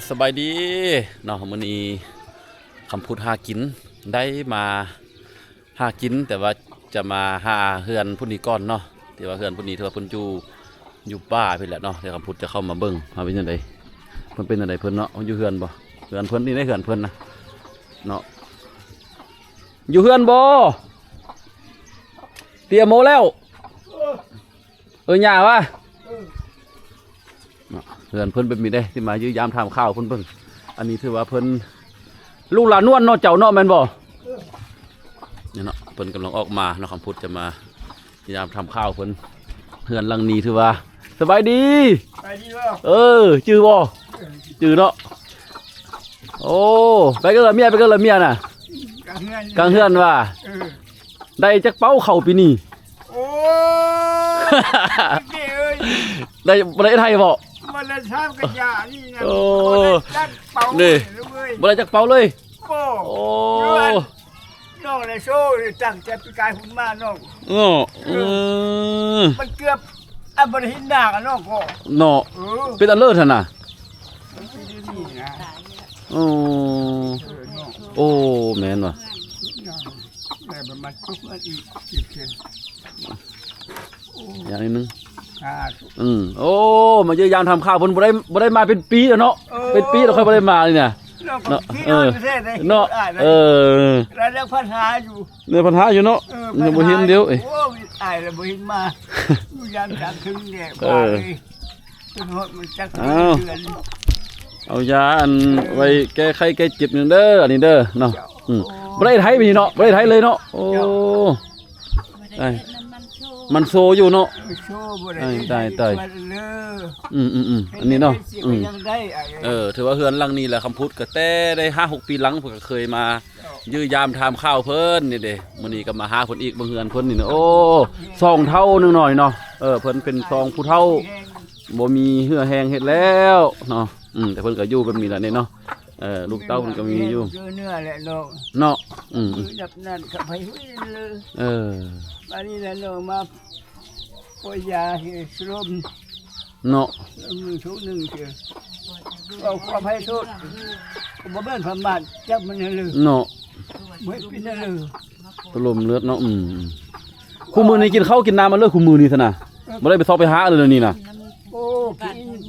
สบายดีเนาะมื้อนี้คำพูดหากินได้มาหากินแต่ว่าจะมาหาเฮือนพุ่นนี้ก่อนเนาะที่ว่าเฮือนพุ่นนี้ที่ว่าเพิ่นอยู่ป่าเพิ่นแหละเนาะเดี๋ยวคำพูดจะเข้ามาเบิ่งว่าเป็นจังไดเพิ่นเป็นจังไดเพิ่นเนาะอยู่เฮือนบ่เฮือนเพิ่นนี่ได้เฮือนเพิ่นนะเนาะอยู่เฮือนบ่เตรียมโมแล้วหย่าวะเฮือนเพิ่นเป็นมีได้ที่มายื้อยามทำข้าวเพิ่นเบิ่งอันนี้ถือว่าเพิ่นลูกหลานนวลเนาะเจ้าเนาะแม่นบ่เนี่ยเนาะเพิ่นกำลังออกมาเนาะคำพูดจะมายามทำข้าวเพิ่นเฮือนหลังนี้ถือว่าสบายดีจื้อบ่จื้อเนาะโอ้ไปกันละเมียน่ะกลางเฮือนว่าได้จักเป้าเข้าปีนี้โอ้ย ได้ไทยบ่มันละชามกันยานี่นะ โอ้ จักเป่า นี่บ่ได้จักเป้าเลยโอ้โอ้ น้องเลยโซ่ตั้งแต่ปีกายหุ่นมาน้องมันเกือบอันบริหินหน้ากันน้องก็เนาะเป็นอันเลิศหั่นน่ะโอ้แม่นว่ะแต่มันทุกข์อีกอย่างนี้นึงโอ้มาเยอะยามทำข้าวเพิ่นบ่ได้มาเป็นปีแล้วเนาะเป็นปีแล้วค่อยบ่ได้มาเลยเนี่ยเนาะเนาะแล้วยังปัญหาอยู่เนี่ยปัญหาอยู่เนาะยังบ่เห็นเดี๋ยวโอ้ยตายแล้วบ่เห็นมาอยู่ยามจังถึงเนี่ยบ่เลยจนฮอดมันจักเดือนเอายาอันไว้แก้ไข้แก้เจ็บนึงเด้ออันนี้เด้อเนาะบ่ได้ไทยมีเนาะบ่ได้ไทยเลยเนาะโอ้มันโซอยู่เนาะตายอันนี้เนาะถือว่าเฮือนหลังนี้แหละคำพูดก็แต่ได้5-6 ปีหลังเพิ่นก็เคยมายื้อยามทำข้าวเพิ่นนี่เด้มื้อนี้ก็มาหาเพิ่นอีกเบิ่งเฮือนเพิ่นนี่เนาะโอ้2 เท่านึงหน่อยเนาะเพิ่นเป็น2ผู้เฒ่าบ่มีเหือแห้งเฮ็ดแล้วเนาะแต่เพิ่นก็อยู่แบบนี้ล่ะนี่เนาะลูกเต้าเพิ่นก็มีอยู่เนื้อแหละเนาะดับนั่นก็ไปเลยอันนี้แหละเนาะมาปอยยาที่สลมเนาะมือชุดนึงเสียเอาความให้โทษบ่แม่นพม่าจับมันเลยเนาะบ่เป็นนั่นเลยตลมเลือดเนาะคู่มือนี้กินข้าวกินน้ำมาเลิกคู่มือนี้ซะนะบ่ได้ไปซอกไปหาเลยนี่น่ะโอ้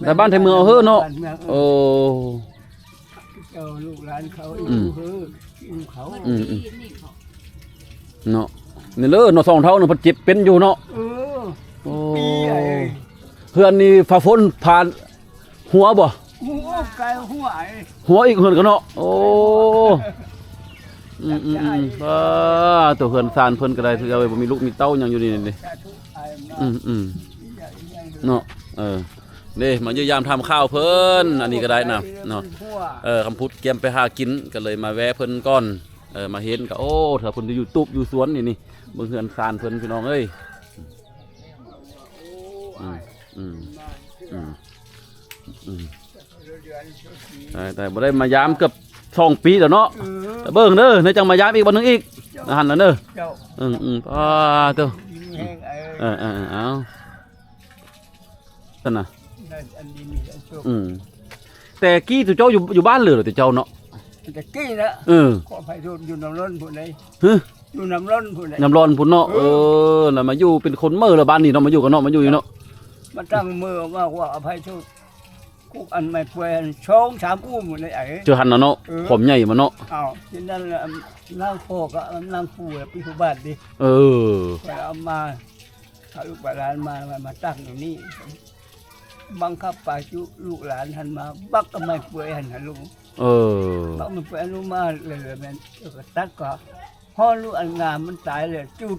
แต่บ้านไทยเมืองเอาเฮ้อเนาะโอ้เจ้าลูกหลานเขาอยู่เฮ้อกินเขาเนาะนี่เด้อเนาะ2 เท่านึงเพิ่นเจ็บเป็นอยู่เนาะโอ้เฮือนนี่ฟ้าฝนผ่านหัวบ่หัวไกลหัวอีกเฮือนก็เนาะโอ้ตัวเฮือนซานเพิ่นก็ได้คือเอาไว้บ่มีลูกมีเต้าหยังอยู่นี่นี่เนาะนี่มาเยอะยามทำข้าวเพิ่นอันนี้ก็ได้นะเนาะคำพูดเกียมไปหากินก็เลยมาแวะเพิ่นก่อนมาเห็นก็โอ้ถ้าเพิ่นอยู่ตุบอยู่สวนนี่เบิ่งเฮือนซานเพิ่นพี่น้องเอ้ยแต่บ่ได้มายามเกือบ2 ปีแล้วเนาะแต่เบิ่งเด้อในจังมายามอีกบ่นึงอีกหั่นน่ะเด้อเด้อเอาซั่นน่ะแต่กี้ตัวเจ้าอยู่บ้านเลยเหรอตัวเจ้าเนาะแต่กี้นะขอไปอยู่น้ำร้อนพุ่นเลยอยู่น้ำร้อนพุ่นเลยน้ำร้อนพุ่นเนาะแล้วมาอยู่เป็นคนเมื่อละบ้านนี่เนาะมาอยู่กันเนาะมาอยู่เนาะมาตั้งมือว่าอภัยโทษคุกอันไม่ป่วย2-3 อุ้มหมดเลยเจอหันเนาะผมใหญ่มาเนาะอ้าวที่นั่นนั่งโคกะนั่งฟูปีผู้บ้านดิไปเอามาเอาลูกหลานมาตั้งอยู่นี่บังคับป่าจุลูกหลานหันมาบักก็ไม่ป่วยหันลูกบักไม่ป่วยลูกมาเลยแม่ก็ตัดก็พ่อลูกอันงามมันตายเลยจุด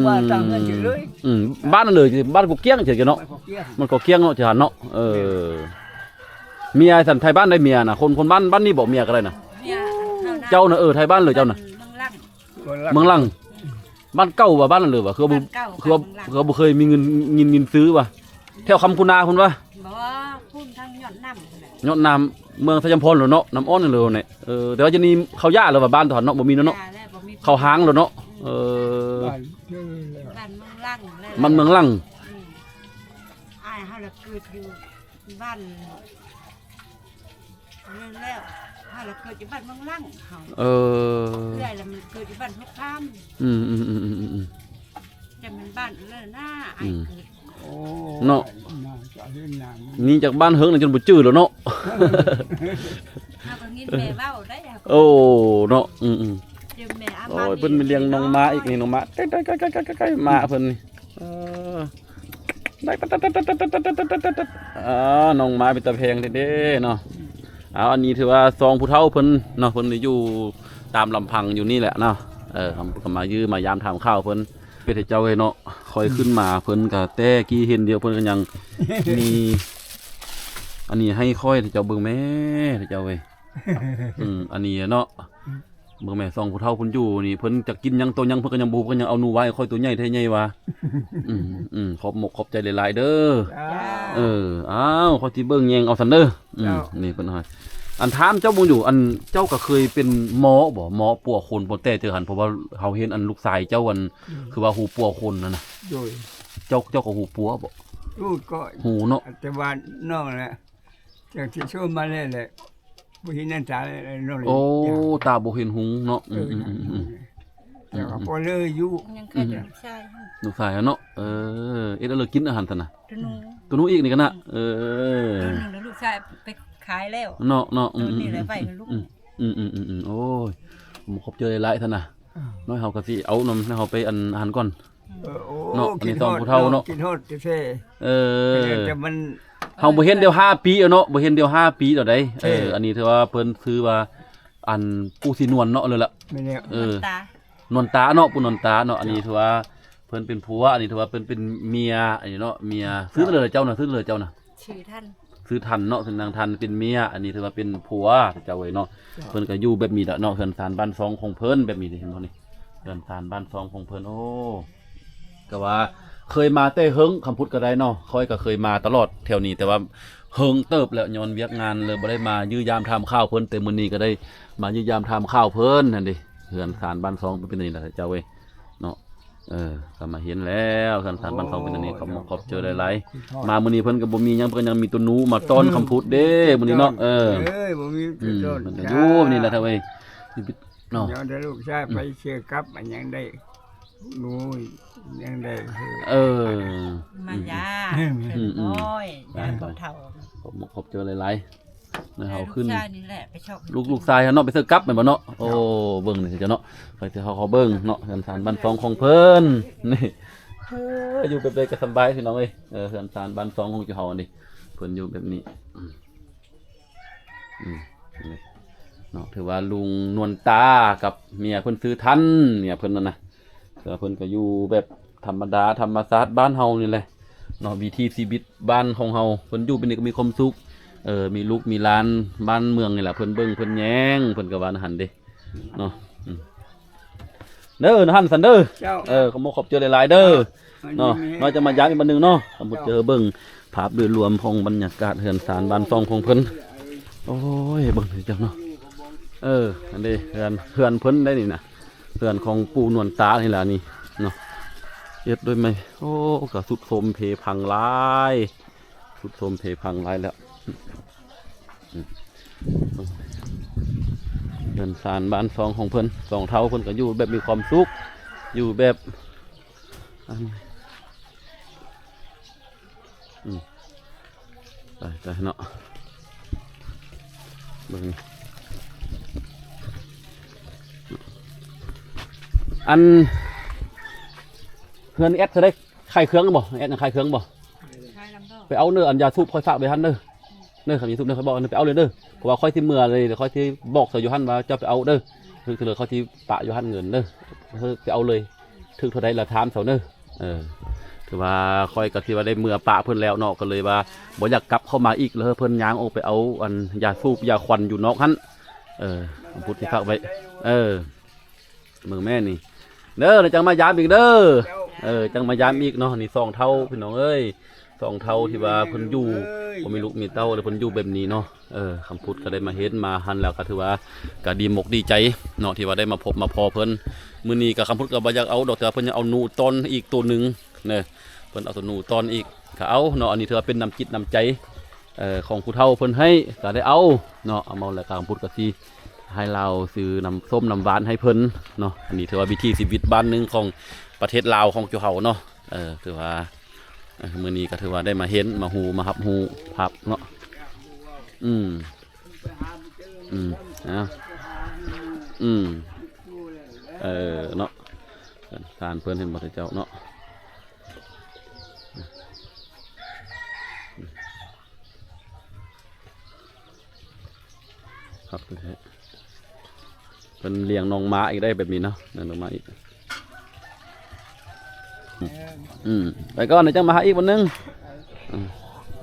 ว่าตั้งกันอยู่เลยบ้านนั่นเลยบ้านกูเกี้ยงเฉยๆเนาะมันก็เกี้ยงเนาะเฉยๆเนาะเมียสันไทยบ้านได้เมียนะคนบ้านนี่บอกเมียอะไรนะเจ้าน่ะไทยบ้านเลยเจ้าน่ะเมืองลังบ้านเก่าว่ะบ้านนั่นเลยว่ะคือบุเคยมีเงินซื้อว่ะแถวคำพูนาคุณวะพูนทางยอดน้ำเมืองสยามพรหรอเนาะน้ำอ้อนเลยเนี่ยแต่ว่าจะมีเขาย่าเลยว่ะบ้านถอนเนาะบ่มีเนาะเขาหางหรอเนาะบ้านเมืองลังมันเมืองลังอ้ายเฮาละเกิดอยู่ บ้านนั่นแล้วถ้าเราเกิดอยู่บ้านเมืองลั่งเขา เออ เรื่อยแล้วมันเกิดอยู่บ้านทุกข้าม อืม จะเป็นบ้านเลื่อนหน้าไอ้เกิด โอ้ เนาะ น่าจะเห็นหนัง นี่จากบ้านเฮิงนี่จนบ่จื้อแล้วเนาะ ถ้าก็งินแม่เว้าได้ โอ้เนาะเดี๋ยวแม่อา โอ้ยเพิ่นมีเลี้ยงน้องม้าอีกนี่น้องม้าใกล้ๆๆๆๆม้าเพิ่นนี่ได้น้องม้าเป็นตะแพงเด้ๆเนาะเอาอันนี้ถือว่าซองผู้เฒ่าเพิ่นเนาะเพิ่นอยู่ตามลำพังอยู่นี่แหละเนาะก็มายื้อมายามถามข้าวเพิ่นเป็นเจ้าเอ้เนาะคอยขึ้นมาเพิ่นก็แต่กี้เห็นเดียวเพิ่นก็ยังมีอันนี้ให้ค่อยเจ้าเบิ่งแม่เจ้าเว้ยอันนี้เนาะเบิ่งแม่ซองผู้เฒ่าเพิ่นอยู่นี่เพิ่นจะกินหยังตัวหยังเพิ่นก็ยังบ่เพิ่นยังเอาหนูไว้ค่อยตัวใหญ่แท้ใหญ่ว่าขอบมกขอบใจหลายๆเด้อ อ้าวเขาที่เบิ่งแยงเอาซันเด้อนี่เพิ่นให้อันถามเจ้าบ่อยู่อันเจ้าก็เคยเป็นหมอบ่หมอปัวคนบ่แต่เจอหันเพราะว่าเฮาเห็นอันลูกชายเจ้าอันคือว่าหูปัวคนนั่นน่ะ โดย เจ้าก็หูปัวบ่ รูดก็ หูเนาะ แต่ว่านอกแหละจากที่ช่วยมาเลยแหละบ่เห็นนั่นตาเลยนอก โอ้ตาบ่เห็นหุงเนาะ แต่ว่าพอเลยอยู่ ยังเคยเป็นลูกชาย ลูกชายเนาะเอ็ดเลยกินอาหารซั่นน่ะ ตัวหนูตัวนู้นอีกนี่กันน่ะตัวหนูแล้วลูกชายไปขายแล้ว เนาะ ตัวนี้เลยไปกับลูก โอ้ยผมขอบเจอหลายๆท่านน่ะน้อยเฮาก็สิเอานำให้เฮาไปอันอาหารก่อน โอ้ เนาะอันนี้ต้องผู้เฒ่าเนาะ กินฮอดแท้ ๆ แต่มัน เฮาบ่เห็นเดียว5ปีเนาะบ่เห็นเดียว5ปีดอกใดอันนี้ถือว่าเพิ่นซื้อว่าอันปูสีนวลเนาะเลยล่ะ ไม่แน่ ตาน วลตาเนาะปูนวลตาเนาะอันนี้ถือว่าเพิ่นเป็นผัวอันนี้ถือว่าเพิ่นเป็นเมียอันนี้เนาะเมียซื้อมาเลยเจ้าน่ะซื้อเลยเจ้าน่ะ ชื่อท่าน ซื้อทันเนาะซื้อนางทันเป็นเมียอันนี้ถือว่าเป็นผัวเจ้าเว้ยเนาะเพิ่นก็อยู่แบบนี้แหละเนาะเฮือนศาลบ้านซองของเพิ่นแบบนี้เห็นบ่นี่เฮือนศาลบ้านซองของเพิ่นโอ้ก็ว่าเคยมาแต่เฮิงคำพูดก็ได้เนาะค่อยก็เคยมาตลอดแถวนี้แต่ว่าเฮิงเติบแล้วย้อนเวียกงานเลยบ่ได้มายื้อยามทำข้าวเพิ่นแต่มื้อนี้ก็ได้มายื้อยามทำข้าวเพิ่นนั่นดิเฮือนศาลบ้านซองเป็นนี่แหละเจ้าเว้ยเนาะก็มาเห็นแล้วเฮือนศาลบ้านซองเป็นอันนี้ขอบเจอหลายๆมามื้อนี้เพิ่นก็บ่มีหยังเพิ่นยังมีตัวหนูมาต้อนคำพูดเด้มื้อนี้เนาะบ่มีจุดโดน มันก็อยู่นี่แหละเท่าเว้ยเนาะ เดี๋ยวได้ลูกชายไปเชื่อกับมันยังได้หนูยังได้ มายาน้อยยาเฒ่า ขอบเจอหลายๆนะเฮาขึ้น ลูกชายนี่แหละไปชอบ ลูกชายเนาะไปซื้อกลับแม่นบ่เนาะโอ้เบิ่งนี่เจ้าเนาะไปที่เขาเบิ่งเนาะเฮือนศาลบ้านซองของเพิ่นนี่อยู่แบบใดก็สบายพี่น้องเอ้ยเฮือนศาลบ้านซองของเจ้าเฮานี่เพิ่นอยู่แบบนี้เนาะถือว่าลุงนวลตากับเมียเพิ่นซื้อทันเนี่ยเพิ่นนั่นน่ะแต่เพิ่นก็อยู่แบบธรรมดาธรรมชาติบ้านเฮานี่แหละเนาะวิถีชีวิตบ้านของเฮาเพิ่นอยู่เป็นนี่ก็มีความสุขมีลูกมีหลานบ้านเมืองนี่แหละเพิ่นเบิ่งเพิ่นแยงเพิ่นก็ว่าหันเด้เนาะเด้อหันสันเด้อขอบเจอหลายๆเด้อเนาะเราจะมาย้ำอีกบัดนึงเนาะสมมุติเจอเบิ่งภาพโดยรวมของบรรยากาศเฮือนศาลบ้านซองของเพิ่นโอ้ยเบิ่งเจ้าเนาะอันนี้เฮือนเพิ่นได้นี่นะเฮือนของปู่นวลตานี่ล่ะนี่เนาะเฮ็ดด้วยไหมโอ้ก็สุดโทรมเพพังหลายสุดโทรมเพพังหลายแล้วเฮือนศาลบ้านซองของเพิ่นสองเท่าเพิ่นก็อยู่แบบมีความสุขอยู่แบบไปเนาะเบิ่งอันเพื่อนแอดจะได้ไข่เครื่องบ่แอดยังไข่เครื่องบ่ไปเอาเนื้ออันยาสูบค่อยฝากไปหันเนื้อคำยาสูบเนื้อค่อยบอกไปเอาเลยเด้อเพราะว่าค่อยที่เมื่อเลยเดี๋ยวค่อยที่บอกใส่ยูฮันว่าจะไปเอาเด้อคือเลยค่อยที่ปะยูฮันเงินเด้อไปเอาเลยถึงเท่าใดละถามเสาเด้อถือว่าค่อยก็ที่ว่าได้เมื่อปะเพิ่นแล้วเนาะก็เลยว่าบ่อยากกลับเข้ามาอีกเลยเพิ่นย้างออกไปเอาอันยาสูบยาควันอยู่นอกหันพูดที่ฝากไว้มือแม่นี่เด้อจังมายามอีกเด้อจังมายามอีกเนาะนี่2เท่าพี่น้องเอ้ย2เท่าที่ว่าเพิ่นอยู่บ่มีลูกมีเต้าแล้วเพิ่นอยู่แบบนี้เนาะคำพูดก็ได้มาเห็นมาหันแล้วก็ถือว่าก็ดีมกดีใจเนาะที่ว่าได้มาพบมาพอเพิ่นมื้อนี้ก็คำพูดก็บ่อยากเอาดอกแต่เพิ่นยังเอาหนูตอนอีกตัวนึงเนาะเพิ่นเอาตัวหนูตอนอีกก็เอาเนาะอันนี้ถือว่าเป็นน้ำจิตน้ำใจ ของผู้เฒ่าเพิ่นให้ก็ได้เอาเนาะเอามาแล้วก็พุทธก็สิให้เราซื้อน้ำส้มน้ำหวานให้เพิ่นเนาะอันนี้ถือว่าวิถีชีวิตบ้านหนึงของประเทศลาวของเจ้าเฮาเนาะถือว่ามื้อนี้ก็ถือว่าได้มาเห็นมาฮู้มารับรู้ภาพเนาะเอาเนาะทานเพิ่นเห็นบ่เจ้าเนาะครับเป็นเลี้ยงน้องม้าอีกได้แบบนี้เนาะเลี้ยงน้องม้าอีกไปก่อนเดี๋ยวจะมาหาอีกวันนึง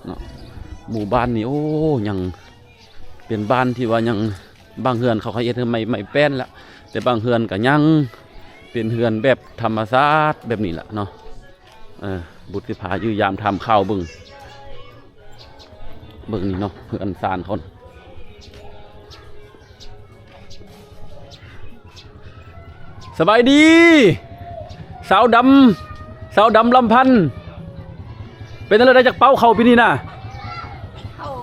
เนาะหมู่บ้านนี่โอ้ยังเป็นบ้านที่ว่ายังบางเฮือนเขาเฮ็ดไม่แป้นละแต่บางเฮือนก็ยังเป็นเฮือนแบบธรรมชาติแบบนี้แหละเนาะบุตรสิพาอยู่ยามทำข้าวเบิ่งนี่เนาะเฮือนซานเขาสบายดีสาวดำลำพันธ์เป็นอะไรได้จากเป้าเขาปีนี้น่ะ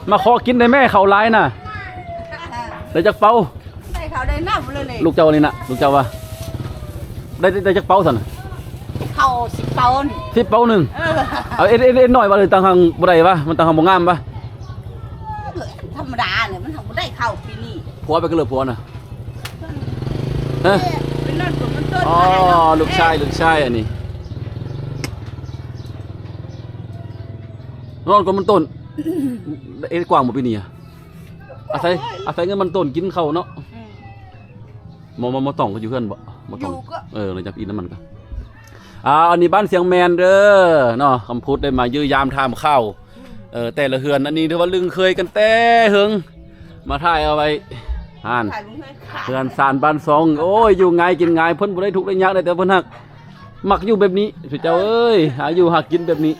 มาขอกินได้แม่เขาร้ายน่ะได้จากเป้าได้เขาได้น้ำเลยเลย ลูกเจ้านี่น่ะลูกเจ้าว่าได้จากเป้าสันเขา10 เปา10 เป้าหนึ่งเอาเอ็นหน่อยว่าเลยตังหังบ่ได้ปะมันตังหังบ่งามปะธรรมดาเนี่ยมันทำได้เข้าปีนี้ผัวไปก็เลยผัวน่ะเป็นนั่นคนมันต้นลูกชายอันนี้นอนก็มันต้นกว้างหมดปีนี้อาศัยเงินมันต้นกินเขาเนาะมาต้องก็อยู่เพื่อนบ่มาต้องเลยจากอินน้ำมันก็อันนี้บ้านเสียงแมนเด้อเนาะคำพูดได้มายื้อยามทามข้าวแต่ละเฮือนอันนี้ถือว่าลึงเคยกันแต่เฮิงมาถ่ายเอาไว้เฮือนซานบ้านซองโอ้ยอยู่ไงกินไงเพิ่นบ่ได้ทุกข์ได้ยากได้แต่เพิ่นฮักมักอยู่แบบนี้สุดเจ้าเอ้ยหาอยู่หากินแบบนี้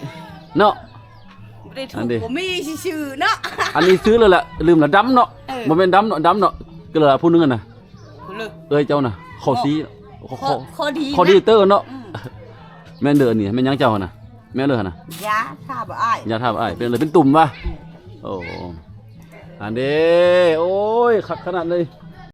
เนาะได้ถูกผมมีชื่อเนาะอันนี้ซื้อเลยแหละลืมละดำเนาะมันเป็นดำเนาะก็เลยพูดนึงกันนะเจ้าน่ะขอซีขอดีเตอร์เนาะแม่เดือนี่แม่ยังเจ้าน่ะแม่เลยน่ะยาท่าบ่อ้ายยาท่าบ่อ้ายเป็นเลยเป็นตุ่มป่ะโอ้อันเด้โอ้ยขัดขนาดเลย